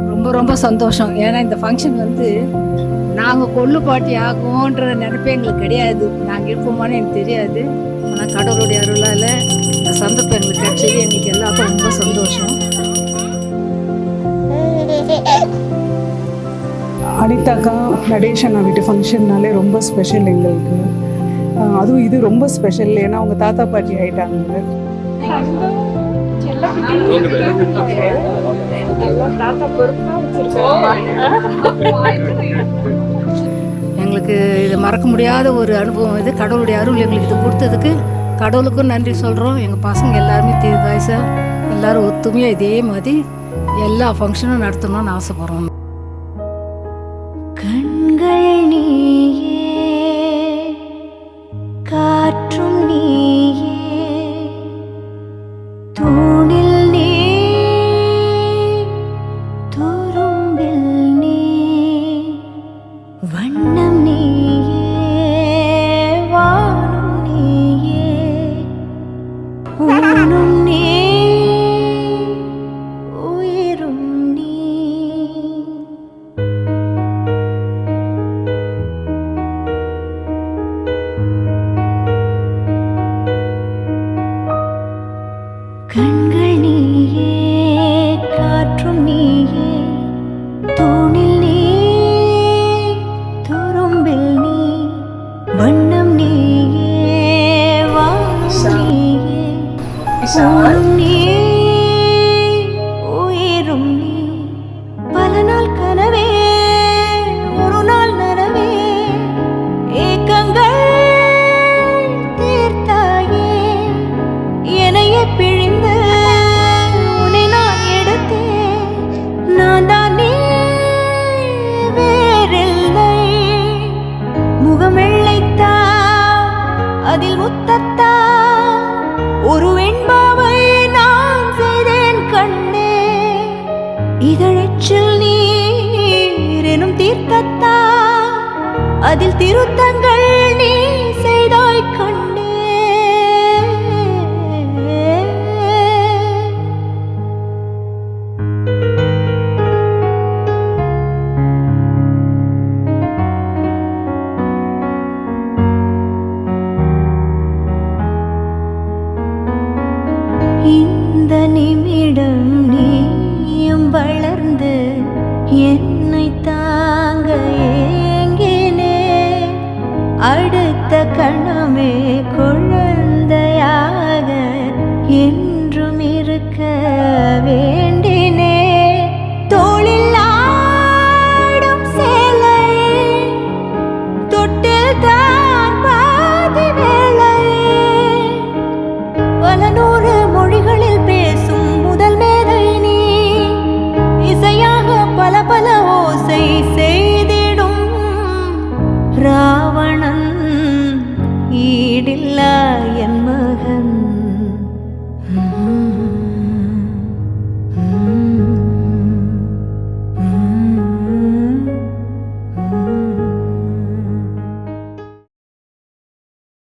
ரொம்ப ரொம்ப சந்தோஷம். ஏன்னா இந்த ஃபங்க்ஷன் வந்து நாங்கள் கொள்ளு பாட்டி ஆகும்ன்ற நினைப்பே எங்களுக்கு கிடையாது. நாங்கள் இருப்போமான்னு எனக்கு தெரியாது. ஆனால் கடவுளுடைய அருளால் இந்த சந்தர்ப்பம் எங்களுக்கு கிடைச்சது. எங்களுக்கு எல்லாருக்கும் ரொம்ப சந்தோஷம். அனிதாக்கா நடேஷன் வீட்டு ஃபங்க்ஷன்னாலே ரொம்ப ஸ்பெஷல் எங்களுக்கு. அதுவும் இது ரொம்ப ஸ்பெஷல். ஏன்னா அவங்க தாத்தா பாட்டி ஆயிட்டாங்க. எங்களுக்கு இது மறக்க முடியாத ஒரு அனுபவம். இது கடவுளுடைய அருள் எங்களுக்கு இது கொடுத்ததுக்கு கடவுளுக்கும் நன்றி சொல்கிறோம். எங்கள் பசங்க எல்லாருமே தீர்காயசா எல்லோரும் ஒத்துமையாக இதே மாதிரி எல்லா ஃபங்க்ஷனும் நடத்தணும்னு ஆசைப்படுறோம். கண்கள் நீயே, காற்றும் நீயே, தூணில் நீ, துரும்பில் நீ, வண்ணம் நீயே, வானும் நீயே, ஊனும் நீ, உயிரும் நீ. கண்கள் நீயே, காற்றும் நீயே, தூணில் நீ, துரும்பில் நீ, வண்ணம் நீயே, வானும் நீயே, ஊனும் நீ, உயிரும் நீ. பல நாள் கனவே, ஒரு நாள் நனவே, ஏக்கங்கள் தீர்த்தாயே, என்னையே பிழிந்து உன்னை நான் எடுத்தேன். நான் தான் நீ, வேறில்லை. முகம் வெள்ளைத்தா, அதில் முத்தத்தா, ஒரு வெண்பாவை நான் செய்தேன் கண்ணே. இதழச்சில் நீர் எனும் தீர்த்தத்தா, அதில் திருத்தங்கள் நீ செய்தாய் கண்ணே. இந்த நிமிடம் நீயும் வளர்ந்து என்னை தாங்க ஏங்கினே. அடுத்த கணமே குழந்தையாக என்றும் இருக்கவே